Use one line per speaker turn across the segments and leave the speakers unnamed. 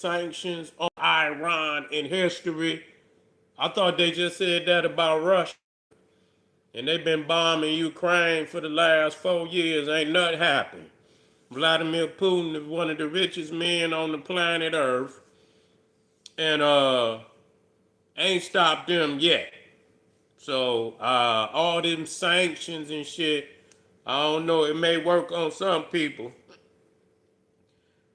sanctions on Iran in history. I thought they just said that about Russia. And they've been bombing Ukraine for the last 4 years. Ain't nothing happened. Vladimir Putin is one of the richest men on the planet Earth. And ain't stopped them yet. So all them sanctions and shit, I don't know. It may work on some people,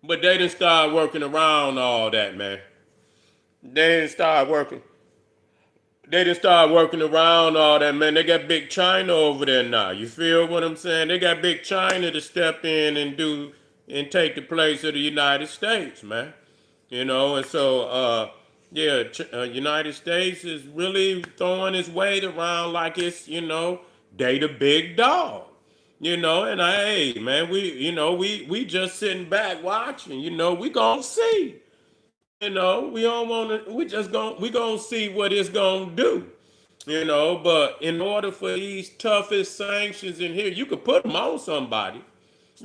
but they didn't start working around all that, man. They didn't start working. They didn't start working around all that, man. They got big China over there now. You feel what I'm saying? They got big China to step in and do and take the place of the United States, man. And so yeah, United States is really throwing its weight around like it's, they the big dog. And hey, man, we just sitting back watching. We gonna see. We don't want to. We gonna see what it's gonna do. But in order for these toughest sanctions in here, you could put them on somebody,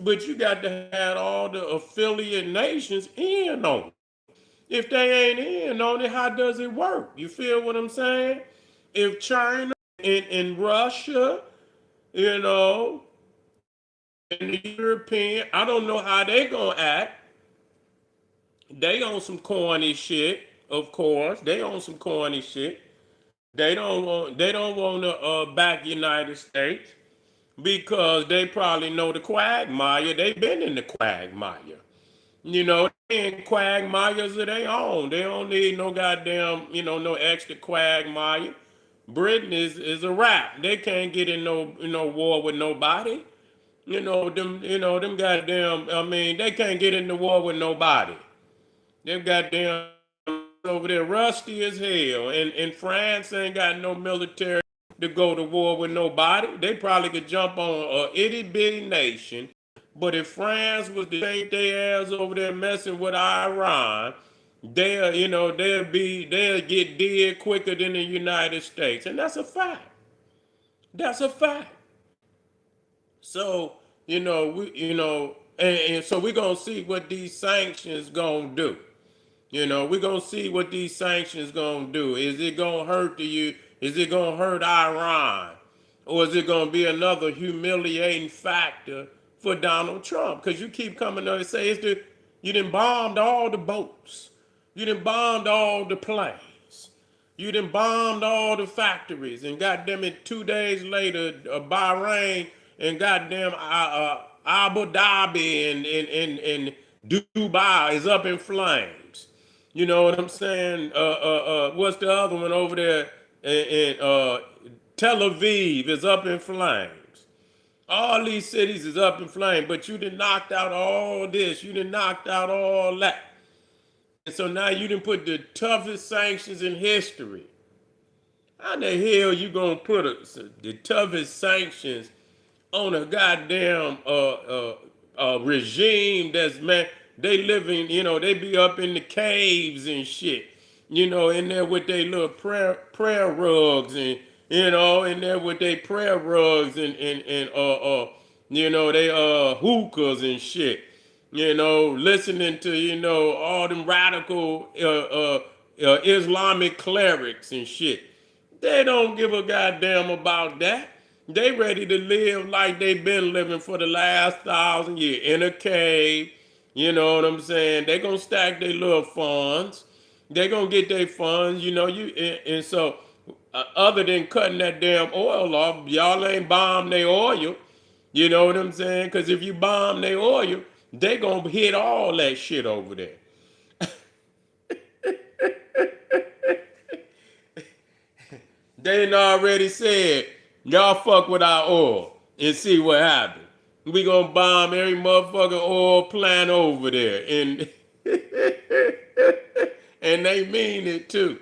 but you got to have all the affiliate nations in on it. If they ain't in on it, how does it work? You feel what I'm saying? If China and Russia, you know, and the European, I don't know how they gonna act. They on some corny shit, of course. They on some corny shit. They don't want to back United States because they probably know the quagmire. They've been in the quagmire. They in quagmires of their own. They don't need no goddamn, no extra quagmire. Britain is a wrap. They can't get in no war with nobody. Them goddamn. I mean, they can't get in the war with nobody. Them goddamn over there rusty as hell, and France ain't got no military to go to war with nobody. They probably could jump on a itty bitty nation, but if France was to take their ass over there messing with Iran, they'll get dead quicker than the United States, and that's a fact. That's a fact. So and so we're gonna see what these sanctions gonna do. We're gonna see what these sanctions gonna do. Is it gonna hurt you? Is it gonna hurt Iran? Or is it gonna be another humiliating factor for Donald Trump? Because you keep coming up and say you done bombed all the boats. You done bombed all the planes. You done bombed all the factories. And goddamn it, 2 days later, Bahrain and goddamn Abu Dhabi and Dubai is up in flames. You know what I'm saying? What's the other one over there? And Tel Aviv is up in flames. All these cities is up in flames, but you done knocked out all this. You done knocked out all that. And so now you done put the toughest sanctions in history. How the hell you gonna put the toughest sanctions on a goddamn regime that's, man, they living, they be up in the caves and shit, in there with their little prayer rugs and, in there with their prayer rugs and they hookahs and shit, listening to, all them radical Islamic clerics and shit. They don't give a goddamn about that. They ready to live like they been living for the last 1,000 years in a cave. You know what I'm saying? They gonna stack their little funds. They gonna get their funds. And so other than cutting that damn oil off, y'all ain't bomb their oil. You know what I'm saying? Because if you bomb their oil, they gonna hit all that shit over there. They done already said, y'all fuck with our oil and see what happens. We gonna bomb every motherfucking oil plant over there. And and they mean it too.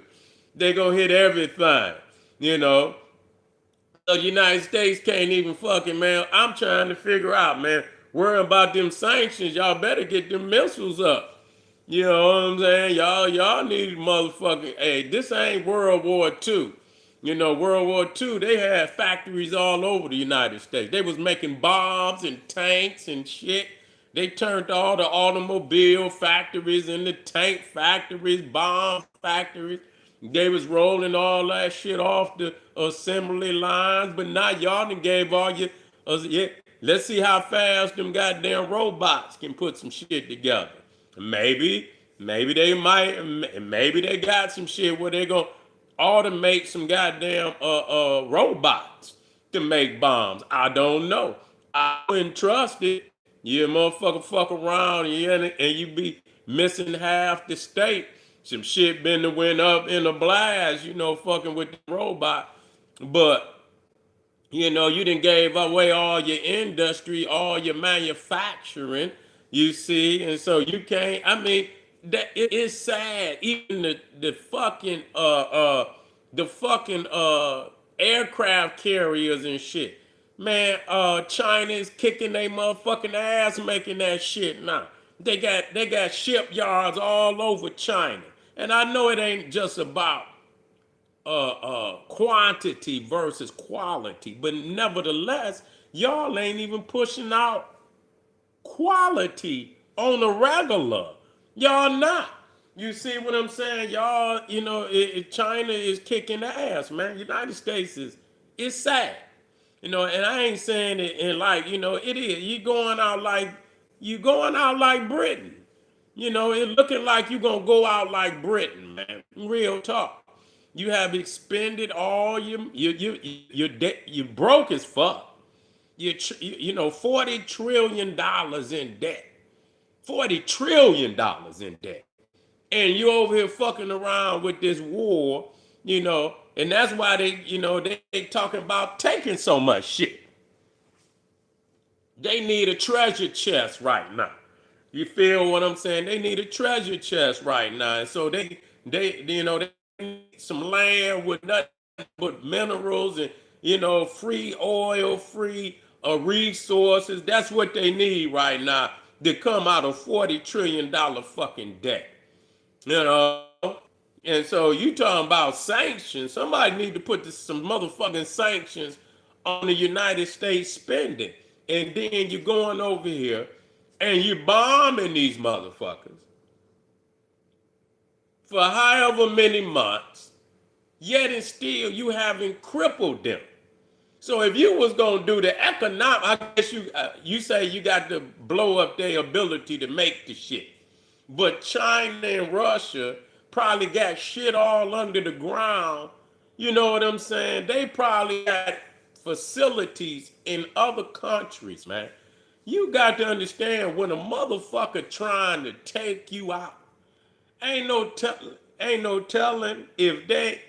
They gonna hit everything, So the United States can't even fucking, man. I'm trying to figure out, man, worrying about them sanctions. Y'all better get them missiles up. You know what I'm saying? Y'all need motherfucking, hey, this ain't World War II. World War II, they had factories all over the United States. They was making bombs and tanks and shit. They turned all the automobile factories into tank factories, bomb factories. They was rolling all that shit off the assembly lines, but now y'all done gave all your, yeah. Let's see how fast them goddamn robots can put some shit together. Maybe, maybe they might, maybe they got some shit where they gonna automate some goddamn robots to make bombs. I don't know. I wouldn't trust it. You motherfucker fuck around and you be missing half the state. Some shit been to went up in a blast, fucking with the robot. But you done gave away all your industry, all your manufacturing, you see, and so you can't. I mean, that it is sad. Even the fucking aircraft carriers and shit. Man, China is kicking their motherfucking ass making that shit now. They got shipyards all over China. And I know it ain't just about quantity versus quality. But nevertheless, y'all ain't even pushing out quality on the regular. Y'all not. You see what I'm saying? Y'all, China is kicking ass, man. United States is, it's sad. And I ain't saying it in like, it is. You going out like Britain. It looking like you gonna go out like Britain, man. Real talk. You have expended all your debt. You broke as fuck. $40 trillion in debt. $40 trillion in debt. And you over here fucking around with this war, and that's why they talking about taking so much shit. They need a treasure chest right now. You feel what I'm saying? They need a treasure chest right now. And so they need some land with nothing but minerals and, free oil, free resources. That's what they need right now to come out of $40 trillion fucking debt. You know? And so you talking about sanctions. Somebody need to put some motherfucking sanctions on the United States spending. And then you're going over here and you're bombing these motherfuckers for however many months, yet and still you haven't crippled them. So if you was gonna do the economic, I guess you say you got to blow up their ability to make the shit. But China and Russia probably got shit all under the ground. You know what I'm saying? They probably got facilities in other countries, man. You got to understand when a motherfucker trying to take you out, ain't no telling if they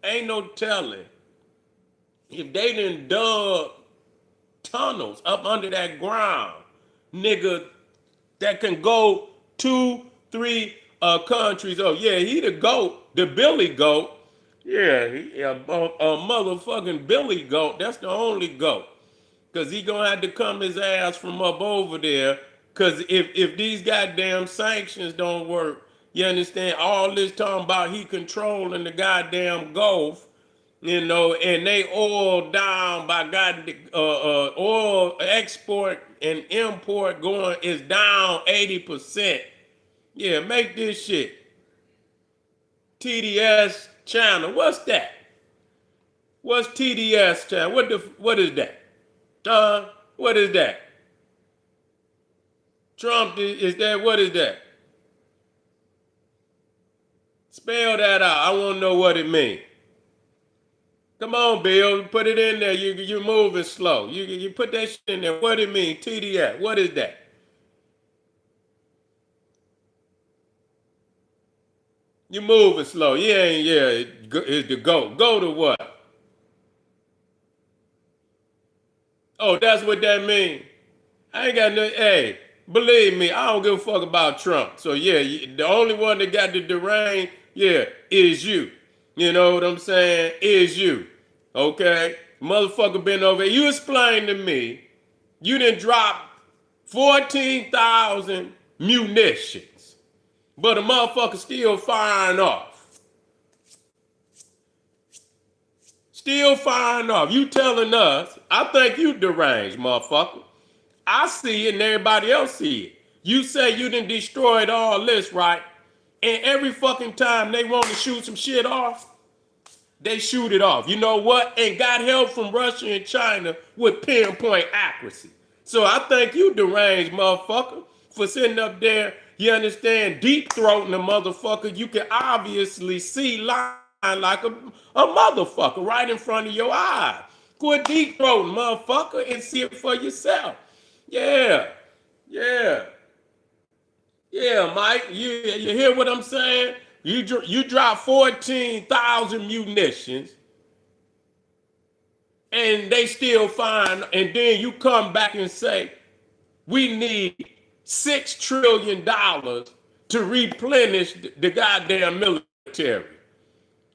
ain't no telling if they done dug tunnels up under that ground, nigga, that can go 2, 3 countries. Oh yeah, he the goat, the Billy goat. Yeah, a motherfucking Billy goat. That's the only goat. Cause he gonna have to come his ass from up over there. Cause if these goddamn sanctions don't work, you understand? All this talking about he controlling the goddamn Gulf, and they oil down by oil export and import going is down 80%. Yeah, make this shit TDS channel. What's that? What's TDS channel? What is that? What is that? Trump is that? What is that? Spell that out. I want to know what it means. Come on, Bill. Put it in there. You're moving slow. You put that shit in there. What it mean? TDS. What is that? You moving slow. Yeah, it's the go. Go to what? Oh, that's what that mean. I ain't got no. Hey, believe me, I don't give a fuck about Trump. So yeah, the only one that got the deranged, yeah, is you. You know what I'm saying? Is you. Okay, motherfucker been over. You explain to me. You didn't drop 14,000 munitions, but a motherfucker still firing off. Still firing off. You telling us, I think you deranged, motherfucker. I see it and everybody else see it. You say you done destroyed all this, right? And every fucking time they want to shoot some shit off, they shoot it off. You know what? And got help from Russia and China with pinpoint accuracy. So I think you deranged motherfucker for sitting up there, you understand, deep throating a motherfucker. You can obviously see line like a motherfucker right in front of your eyes. Quit deep throating, motherfucker, and see it for yourself. Yeah, yeah. Yeah, Mike, you hear what I'm saying? You drop 14,000 munitions, and they still find, and then you come back and say we need $6 trillion to replenish the goddamn military.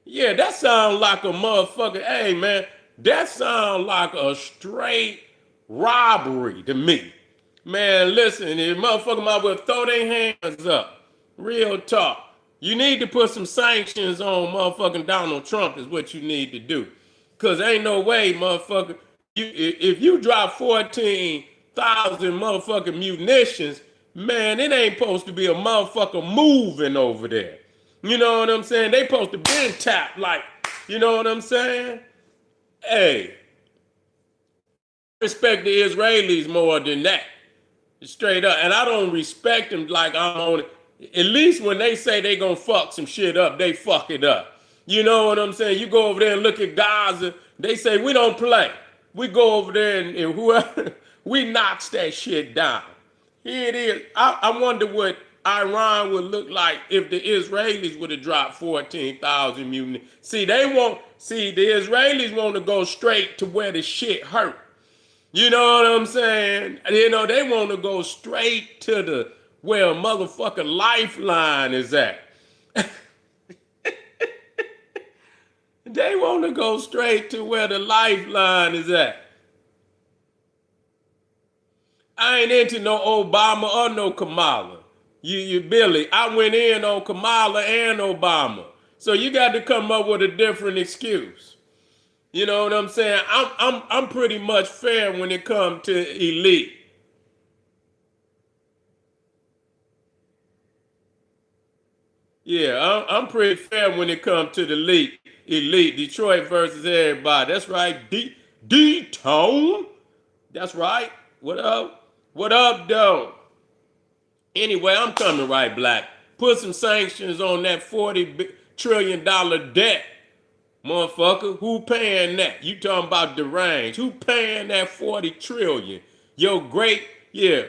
Yeah, that sounds like a motherfucker. Hey man, that sounds like a straight robbery to me. Man, listen, the motherfucker might well throw their hands up. Real talk. You need to put some sanctions on motherfucking Donald Trump is what you need to do. Cause ain't no way, motherfucker. If you drop 14,000 motherfucking munitions, man, it ain't supposed to be a motherfucker moving over there. You know what I'm saying? They supposed to be tapped like, you know what I'm saying? Hey, respect the Israelis more than that. Straight up. And I don't respect them like I'm on it. At least when they say they gonna fuck some shit up, they fuck it up. You know what I'm saying? You go over there and look at Gaza, they say we don't play. We go over there and whoever, we knocks that shit down. Here it is. I wonder what Iran would look like if the Israelis would have dropped 14,000 munitions. See, the Israelis want to go straight to where the shit hurt. You know what I'm saying? You know, they want to go straight to the where a motherfucking lifeline is at. They want to go straight to where the lifeline is at. I ain't into no Obama or no Kamala. You Billy, I went in on Kamala and Obama. So you got to come up with a different excuse. You know what I'm saying? I'm pretty much fair when it comes to elite. Yeah, I'm pretty fair when it comes to the elite. Elite, Detroit versus everybody. That's right. D-Tone. That's right. What up? What up, though? Anyway, I'm coming right black. Put some sanctions on that $40 trillion debt. Motherfucker, who paying that? You talking about the range. Who paying that 40 trillion? Your great, yeah.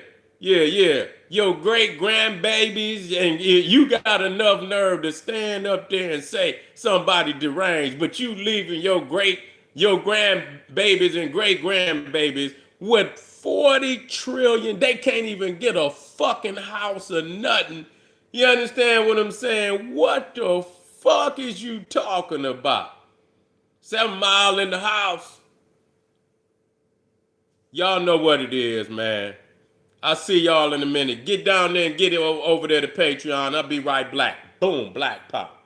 Your great grandbabies, and you got enough nerve to stand up there and say somebody deranged, but you leaving your grandbabies and great grandbabies with 40 trillion. They can't even get a fucking house or nothing. You understand what I'm saying? What the fuck is you talking about? 7 Mile in the house. Y'all know what it is, man. I'll see y'all in a minute. Get down there and get it over there to Patreon. I'll be right black. Boom, black pop.